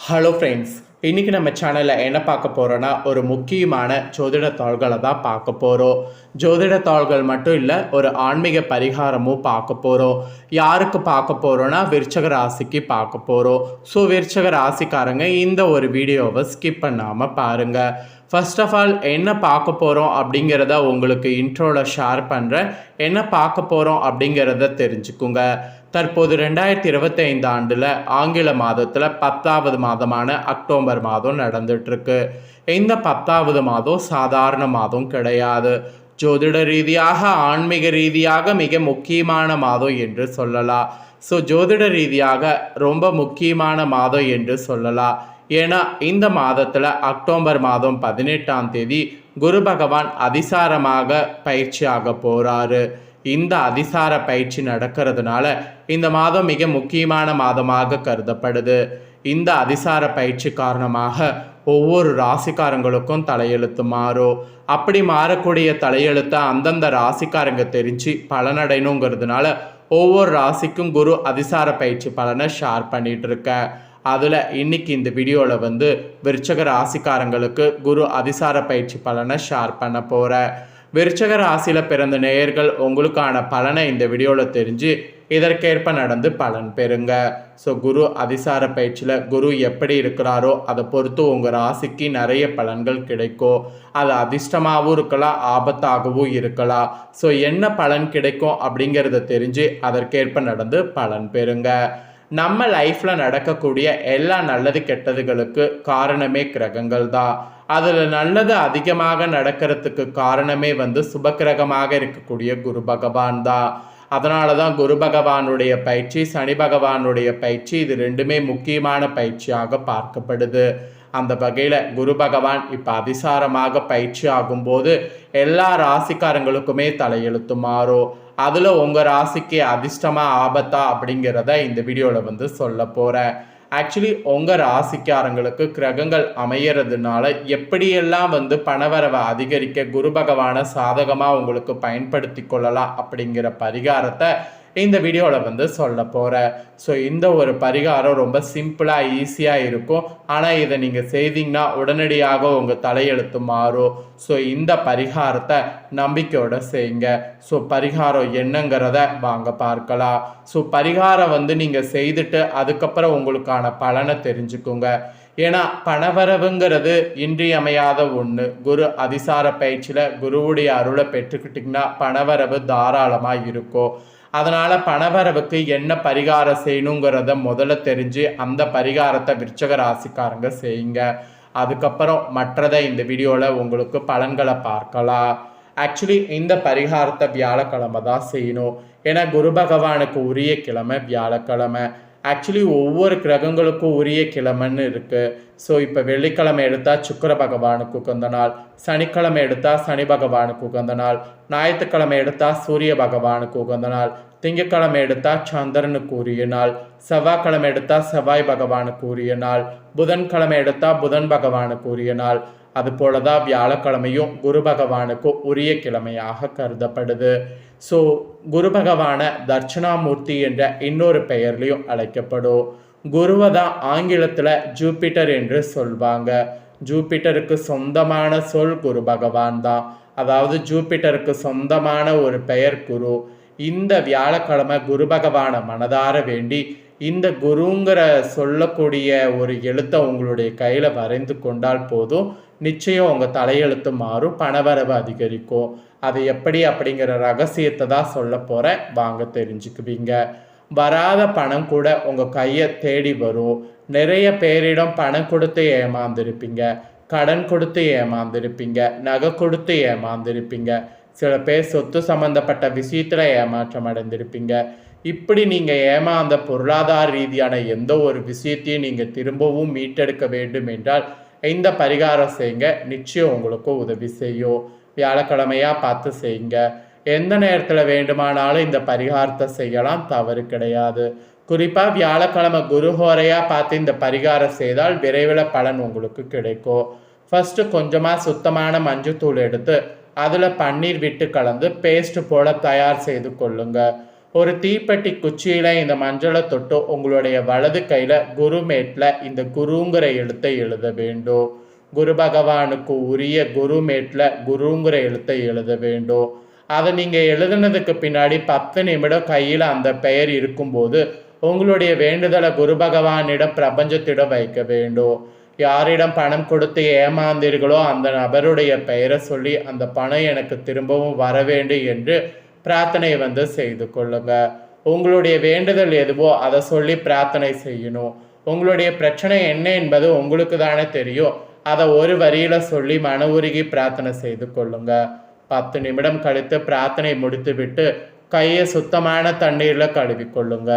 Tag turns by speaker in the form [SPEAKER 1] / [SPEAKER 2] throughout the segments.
[SPEAKER 1] Hello friends, இன்றைக்கி நம்ம சேனலில் என்ன பார்க்க போகிறோன்னா ஒரு முக்கியமான ஜோதிட தாள்களை தான் பார்க்க போகிறோம். ஜோதிட தாள்கள் மட்டும் இல்லை, ஒரு ஆன்மீக பரிகாரமும் பார்க்க போகிறோம். யாருக்கு பார்க்க போகிறோன்னா விருச்சக ராசிக்கு பார்க்க போகிறோம். ஸோ விருச்சக ராசிக்காரங்க இந்த ஒரு வீடியோவை ஸ்கிப் பண்ணாமல் பாருங்கள். ஃபர்ஸ்ட் ஆஃப் ஆல் என்ன பார்க்க போகிறோம் அப்படிங்கிறத உங்களுக்கு இன்ட்ரோவில் ஷேர் பண்ணுறேன். என்ன பார்க்க போகிறோம் அப்படிங்கிறத தெரிஞ்சுக்குங்க. தற்போது 2025 ஆண்டில் ஆங்கில மாதத்தில் 10வது மாதமான அக்டோபர் மாதம் நடந்துட்டுருக்கு. இந்த 10வது மாதம் சாதாரண மாதம் கிடையாது. ஜோதிட ரீதியாக ஆன்மீக ரீதியாக மிக முக்கியமான மாதம் என்று சொல்லலாம். ஸோ ஜோதிட ரீதியாக ரொம்ப முக்கியமான மாதம் என்று சொல்லலாம். ஏன்னா இந்த மாதத்தில் அக்டோபர் மாதம் 18ஆம் தேதி குரு பகவான் அதிசாரமாக பயிற்சியாக போகிறாரு. இந்த அதிசார பயிற்சி நடக்கிறதுனால இந்த மாதம் மிக முக்கியமான மாதமாக கருதப்படுது. இந்த அதிசார பயிற்சி காரணமாக ஒவ்வொரு ராசிக்காரங்களுக்கும் தலையெழுத்து மாறும். அப்படி மாறக்கூடிய தலையெழுத்தை அந்தந்த ராசிக்காரங்க தெரிஞ்சு பலனடையணுங்கிறதுனால ஒவ்வொரு ராசிக்கும் குரு அதிசார பயிற்சி பலனை ஷேர் பண்ணிட்டு இருக்கேன். அதில் இன்னைக்கு இந்த வீடியோவில் விருச்சக ராசிக்காரங்களுக்கு குரு அதிசார பயிற்சி பலனை ஷேர் பண்ண போகிறேன். விருச்சக ராசியில் பிறந்த நேயர்கள் உங்களுக்கான பலனை இந்த வீடியோவில் தெரிஞ்சு இதற்கேற்ப நடந்து பலன் பெறுங்க. ஸோ குரு அதிசார பயிற்சியில் குரு எப்படி இருக்கிறாரோ அதை பொறுத்து உங்கள் ராசிக்கு நிறைய பலன்கள் கிடைக்கும். அது அதிர்ஷ்டமாகவும் இருக்கலாம், ஆபத்தாகவும் இருக்கலாம். ஸோ என்ன பலன் கிடைக்கும் அப்படிங்கிறத தெரிஞ்சு அதற்கேற்ப நடந்து பலன் பெறுங்க. நம்ம லைஃப்பில் நடக்கக்கூடிய எல்லா நல்லது கெட்டதுகளுக்கு காரணமே கிரகங்கள் தான். அதில் நல்லது அதிகமாக நடக்கிறதுக்கு காரணமே சுபக்கிரகமாக இருக்கக்கூடிய குரு பகவான் தான். அதனால தான் குரு பகவானுடைய பயிற்சி, சனி பகவானுடைய பயிற்சி, இது ரெண்டுமே முக்கியமான பயிற்சியாக பார்க்கப்படுது. அந்த வகையில் குரு பகவான் இப்போ அதிசாரமாக பயிற்சி ஆகும்போது எல்லா ராசிக்காரங்களுக்குமே தலையெழுத்து மாறும். அதில் உங்கள் ராசிக்கு அதிர்ஷ்டமாக ஆபத்தா அப்படிங்கிறத இந்த வீடியோவில் சொல்ல போகிறேன். ஆக்சுவலி உங்கள் ராசிக்காரங்களுக்கு கிரகங்கள் அமையறதுனால எப்படியெல்லாம் பணவரவை அதிகரிக்க குரு பகவானை சாதகமாக உங்களுக்கு பயன்படுத்தி கொள்ளலாம் அப்படிங்கிற பரிகாரத்தை இந்த வீடியோவில் சொல்ல போகிறேன். ஸோ இந்த ஒரு பரிகாரம் ரொம்ப சிம்பிளாக ஈஸியாக இருக்கும். ஆனால் இதை நீங்கள் செய்தீங்கன்னா உடனடியாக உங்கள் தலையெழுத்து மாறும். ஸோ இந்த பரிகாரத்தை நம்பிக்கையோட செய்யுங்க. ஸோ பரிகாரம் என்னங்கிறத வாங்க பார்க்கலாம். ஸோ பரிகாரம் நீங்கள் செய்துட்டு அதுக்கப்புறம் உங்களுக்கான பலனை தெரிஞ்சுக்குங்க. ஏன்னா பணவரவுங்கிறது இன்றியமையாத ஒன்று. குரு அதிசார பயிற்சியில் குருவுடைய அருளை பெற்றுக்கிட்டிங்கன்னா பணவரவு தாராளமாக இருக்கும். அதனால் பணவரவுக்கு என்ன பரிகாரம் செய்யணுங்கிறத முதல்ல தெரிஞ்சு அந்த பரிகாரத்தை விருச்சக ராசிக்காரங்க செய்யுங்க. அதுக்கப்புறம் மற்றதை இந்த வீடியோவில் உங்களுக்கு பலன்களை பார்க்கலாம். ஆக்சுவலி இந்த பரிகாரத்தை வியாழக்கிழமை தான் செய்யணும். ஏன்னா குரு பகவானுக்கு உரிய கிழமை வியாழக்கிழமை. ஆக்சுவலி ஒவ்வொரு கிரகங்களுக்கும் உரிய கிழமைன்னு இருக்குது. ஸோ இப்போ வெள்ளிக்கிழமை எடுத்தால் சுக்கிர பகவானுக்கு உகந்த நாள், சனிக்கிழமை எடுத்தால் சனி பகவானுக்கு உகந்த நாள், ஞாயிற்றுக்கிழமை எடுத்தால் சூரிய பகவானுக்கு உகந்த நாள், திங்கட்கிழமை எடுத்தால் சந்திரனுக்கு உரிய நாள், செவ்வாய்க்கிழமை எடுத்தால் செவ்வாய் பகவானுக்கு உரிய நாள், புதன்கிழமை எடுத்தால் புதன் பகவானுக்கு உரிய நாள். அதுபோல தான் வியாழக்கிழமையும் குரு பகவானுக்கு உரிய கிழமையாக கருதப்படுது. ஸோ குரு பகவான தட்சிணாமூர்த்தி என்ற இன்னொரு பெயர்லையும் அழைக்கப்படும். குருவை தான் ஆங்கிலத்தில் ஜூபிட்டர் என்று சொல்வாங்க. ஜூபிட்டருக்கு சொந்தமான சொல் குரு பகவான் தான். அதாவது ஜூபிட்டருக்கு சொந்தமான ஒரு பெயர் குரு. இந்த வியாழக்கிழமை குரு பகவான மனதார வேண்டி இந்த குருங்கிற சொல்லக்கூடிய ஒரு எழுத்தை உங்களுடைய கையில் வரைந்து கொண்டால் போதும், நிச்சயம் உங்கள் தலையெழுத்து மாறும், பணவரவு அதிகரிக்கும். அது எப்படி அப்படிங்கிற ரகசியத்தை தான் சொல்ல போகிறேன், வாங்க தெரிஞ்சுக்குவீங்க. வராத பணம் கூட உங்கள் கையை தேடி வரும். நிறைய பேரிடம் பணம் கொடுத்து ஏமாந்துருப்பீங்க, கடன் கொடுத்து ஏமாந்துருப்பீங்க, நகை கொடுத்து ஏமாந்துருப்பீங்க. சில பேர் சொத்து சம்மந்தப்பட்ட விஷயத்தில் ஏமாற்றம் அடைந்திருப்பீங்க. இப்படி நீங்கள் ஏமாந்த பொருளாதார ரீதியான எந்த ஒரு விஷயத்தையும் நீங்கள் திரும்பவும் மீட்டெடுக்க வேண்டும் என்றால் இந்த பரிகாரம் செய்யுங்க. நிச்சயம் உங்களுக்கு உதவி செய்யும். வியாழக்கிழமையாக பார்த்து செய்யுங்க. எந்த நேரத்தில் வேண்டுமானாலும் இந்த பரிகாரத்தை செய்யலாம், தவறு கிடையாது. குறிப்பாக வியாழக்கிழமை குருஹோரையாக பார்த்து இந்த பரிகாரம் செய்தால் விரைவில் பலன் உங்களுக்கு கிடைக்கும். ஃபஸ்ட்டு கொஞ்சமாக சுத்தமான மஞ்சத்தூள் எடுத்து அதில் பன்னீர் விட்டு கலந்து பேஸ்ட் போல் தயார் செய்து கொள்ளுங்க. ஒரு தீப்பெட்டி குச்சியில் இந்த மஞ்சளை தொட்டு உங்களுடைய வலது கையில் குருமேட்டில் இந்த குருங்கிற எழுத்தை எழுத வேண்டும். குரு பகவானுக்கு உரிய குருமேட்டில் குருங்கிற எழுத்தை எழுத வேண்டும். அதை நீங்கள் எழுதுனதுக்கு பின்னாடி 10 நிமிடம் கையில் அந்த பெயர் இருக்கும்போது உங்களுடைய வேண்டுதலை குரு பகவானிடம் பிரபஞ்சத்திடம் வைக்க வேண்டும். யாரிடம் பணம் கொடுத்து ஏமாந்தீர்களோ அந்த நபருடைய பெயரை சொல்லி அந்த பணம் எனக்கு திரும்பவும் வர வேண்டும் என்று பிரார்த்தனை செய்து கொள்ளுங்க. உங்களுடைய வேண்டுதல் எதுவோ அதை சொல்லி பிரார்த்தனை செய்யணும். உங்களுடைய பிரச்சனை என்ன என்பது உங்களுக்கு தானே தெரியும். அதை ஒரு வரியில சொல்லி மன உருகி பிரார்த்தனை செய்து கொள்ளுங்க. 10 நிமிடம் கழித்து பிரார்த்தனை முடித்து விட்டு கையை சுத்தமான தண்ணீரில் கழுவி கொள்ளுங்க.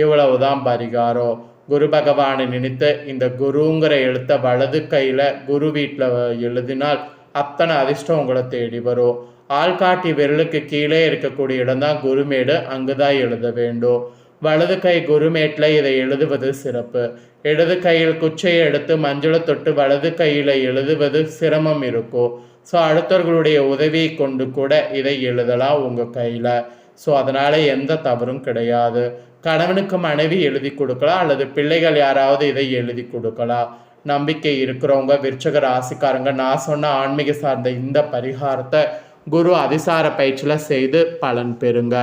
[SPEAKER 1] இவ்வளவுதான் பரிகாரம். குரு பகவானை நினைத்து இந்த குருங்கிற எழுத்த வலது கையில் குரு வீட்டில் எழுதினால் அத்தனை அதிர்ஷ்டம் உங்களை தேடி வரும். ஆள்காட்டி விரலுக்கு கீழே இருக்கக்கூடிய இடம்தான் குருமேடு, அங்குதான் எழுத வேண்டும். வலது கை குருமேட்டில் இதை எழுதுவது சிறப்பு. இடது கையில் குச்சையை எடுத்து மஞ்சளை தொட்டு வலது கையில் எழுதுவது சிரமம் இருக்கும். ஸோ அடுத்தவர்களுடைய உதவியை கொண்டு கூட இதை எழுதலாம் உங்கள் கையில். ஸோ அதனால் எந்த தவறும் கிடையாது. கணவனுக்கு மனைவி எழுதி கொடுக்கலாம் அல்லது பிள்ளைகள் யாராவது இதை எழுதி கொடுக்கலாம். நம்பிக்கை இருக்கிறவங்க விருச்சிக ராசிக்காரங்க நான் சொன்ன ஆன்மீக சார்ந்த இந்த பரிகாரத்தை குரு அதிசார பயிற்சியில் செய்து பலன் பெறுங்க.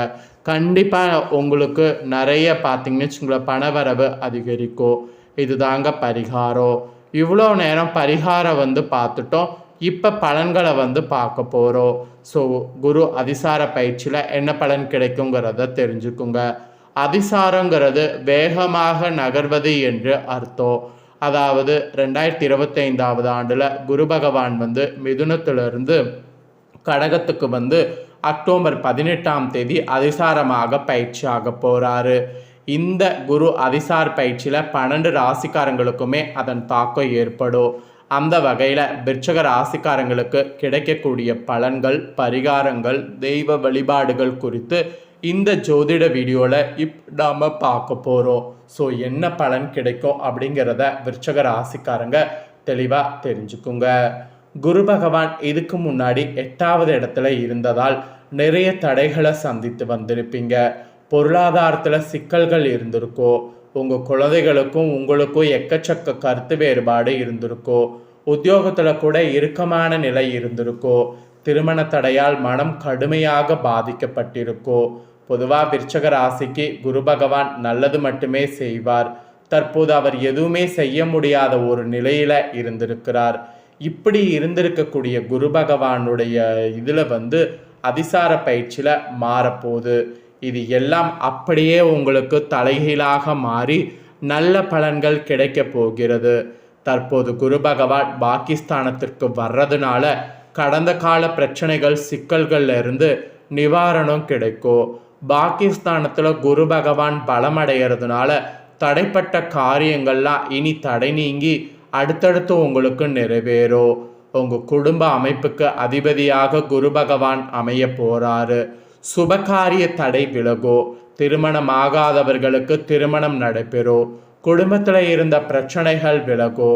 [SPEAKER 1] கண்டிப்பாக உங்களுக்கு நிறைய பார்த்தீங்கன்னு வச்சுங்களேன் பணவரவு அதிகரிக்கும். இது தாங்க பரிகாரம். இவ்வளோ நேரம் பரிகாரம் பார்த்துட்டோம். இப்போ பலன்களை பார்க்க போகிறோம். ஸோ குரு அதிசார பயிற்சியில் என்ன பலன் கிடைக்குங்கிறத தெரிஞ்சுக்குங்க. அதிசாரங்கிறது வேகமாக நகர்வது என்று அர்த்தம். அதாவது 2025 ஆண்டில் குரு பகவான் மிதுனத்திலிருந்து கடகத்துக்கு அக்டோபர் 18ஆம் தேதி அதிசாரமாக பயிற்சியாக போகிறாரு. இந்த குரு அதிசார் பயிற்சியில் 12 ராசிக்காரங்களுக்குமே அதன் தாக்கம் ஏற்படும். அந்த வகையில் விருச்சிக ராசிக்காரங்களுக்கு கிடைக்கக்கூடிய பலன்கள், பரிகாரங்கள், தெய்வ வழிபாடுகள் குறித்து இந்த ஜோதிட வீடியோவில் நாம் பார்க்க போகிறோம். ஸோ என்ன பலன் கிடைக்கும் அப்படிங்கிறத விருச்சிக ராசிக்காரங்க தெளிவாக தெரிஞ்சுக்குங்க. குரு பகவான் இதுக்கு முன்னாடி 8வது இடத்துல இருந்ததால் நிறைய தடைகளை சந்தித்து வந்திருப்பீங்க. பொருளாதாரத்தில் சிக்கல்கள் இருந்திருக்கோ. உங்கள் குழந்தைகளுக்கும் உங்களுக்கும் எக்கச்சக்க கருத்து வேறுபாடு இருந்திருக்கோ. உத்தியோகத்தில் கூட இறுக்கமான நிலை இருந்திருக்கோ. திருமண தடையால் மனம் கடுமையாக பாதிக்கப்பட்டிருக்கோ. பொதுவாக விருச்சிக ராசிக்கு குரு பகவான் நல்லது மட்டுமே செய்வார். தற்போது அவர் எதுவுமே செய்ய முடியாத ஒரு நிலையில் இருந்திருக்கிறார். இப்படி இருந்திருக்கக்கூடிய குரு பகவானுடைய இதில் அதிசார பயிற்சியில் மாறப்போகுது. இது எல்லாம் அப்படியே உங்களுக்கு தலைகீழாக மாறி நல்ல பலன்கள் கிடைக்க போகிறது. தற்போது குரு பகவான் பாகிஸ்தானத்திற்கு வர்றதுனால கடந்த கால பிரச்சனைகள் சிக்கல்கள்ல இருந்து நிவாரணம் கிடைக்கும். பாகிஸ்தானத்தில் குரு பகவான் பலமடைகிறதுனால தடைப்பட்ட காரியங்கள்லாம் இனி தடை நீங்கி அடுத்தடுத்து உங்களுக்கு நிறைவேறும். உங்கள் குடும்ப அமைப்புக்கு அதிபதியாக குரு பகவான் அமைய போகிறாரு. சுபகாரிய தடை விலகோ. திருமணமாகாதவர்களுக்கு திருமணம் நடைபெறும். குடும்பத்தில் இருந்த பிரச்சனைகள் விலகோ.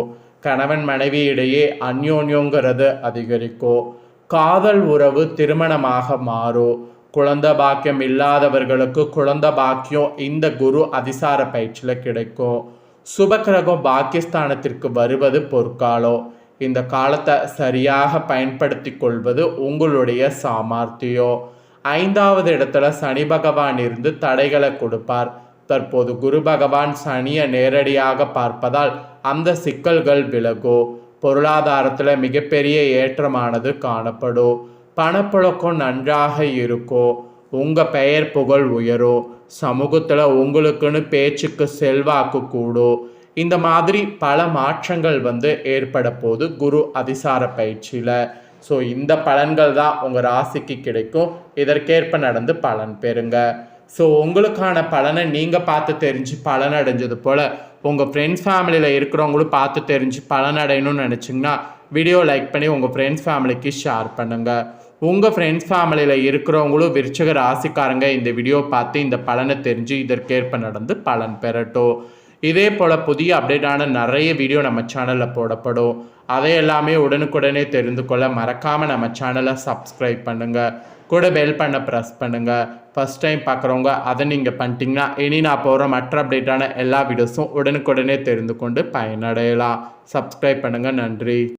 [SPEAKER 1] கணவன் மனைவி இடையே அந்யோன்யங்கிறது அதிகரிக்கும். காதல் உறவு திருமணமாக மாறும். குழந்தை பாக்கியம் இல்லாதவர்களுக்கு குழந்தை பாக்கியம் இந்த குரு அதிசார பயிற்சியில் கிடைக்கும். சுபக்கிரகம் பாகிஸ்தானத்திற்கு வருவது பொற்காலம். இந்த காலத்தை சரியாக பயன்படுத்தி கொள்வது உங்களுடைய சாமர்த்தியம். 5வது இடத்துல சனி பகவான் இருந்து தடைகளை கொடுப்பார். தற்போது குரு பகவான் சனியை நேரடியாக பார்ப்பதால் அந்த சிக்கல்கள் விலகும். பொருளாதாரத்தில் மிகப்பெரிய ஏற்றமானது காணப்படும். பணப்புழக்கம் நன்றாக இருக்கும். உங்கள் பெயர் புகழ் உயரும். சமூகத்தில் உங்களுக்குன்னு பேச்சுக்கு செல்வாக்கு கூடும். இந்த மாதிரி பல மாற்றங்கள் ஏற்பட போது குரு அதிசார பயிற்சியில். ஸோ இந்த பலன்கள் தான் உங்கள் ராசிக்கு கிடைக்கும். இதற்கேற்ப நடந்து பலன் பெறுங்க. ஸோ உங்களுக்கான பலனை நீங்கள் பார்த்து தெரிஞ்சு பலன் அடைஞ்சது போல் உங்கள் ஃப்ரெண்ட்ஸ் ஃபேமிலியில் இருக்கிறவங்களும் பார்த்து தெரிஞ்சு பலன் அடையணும்னு நினச்சிங்கன்னா வீடியோ லைக் பண்ணி உங்கள் ஃப்ரெண்ட்ஸ் ஃபேமிலிக்கு ஷேர் பண்ணுங்கள். உங்கள் ஃப்ரெண்ட்ஸ் ஃபேமிலியில் இருக்கிறவங்களும் விருச்சிக ராசிக்காரங்க இந்த வீடியோ பார்த்து இந்த பலனை தெரிஞ்சு இதற்கேற்ப நடந்து பலன் பெறட்டும். இதே போல் புதிய அப்டேட்டான நிறைய வீடியோ நம்ம சேனலில் போடப்படும். அதை எல்லாமே உடனுக்குடனே தெரிந்து கொள்ள மறக்காமல் நம்ம சேனலை சப்ஸ்கிரைப் பண்ணுங்கள். கூட பெல் பண்ண ப்ரெஸ் பண்ணுங்கள். ஃபஸ்ட் டைம் பார்க்குறவங்க அதை நீங்கள் பண்ணிட்டீங்கன்னா இனி நான் போகிற மற்ற அப்டேட்டான எல்லா வீடியோஸும் உடனுக்குடனே தெரிந்து கொண்டு பயனடையலாம். சப்ஸ்கிரைப் பண்ணுங்கள். நன்றி.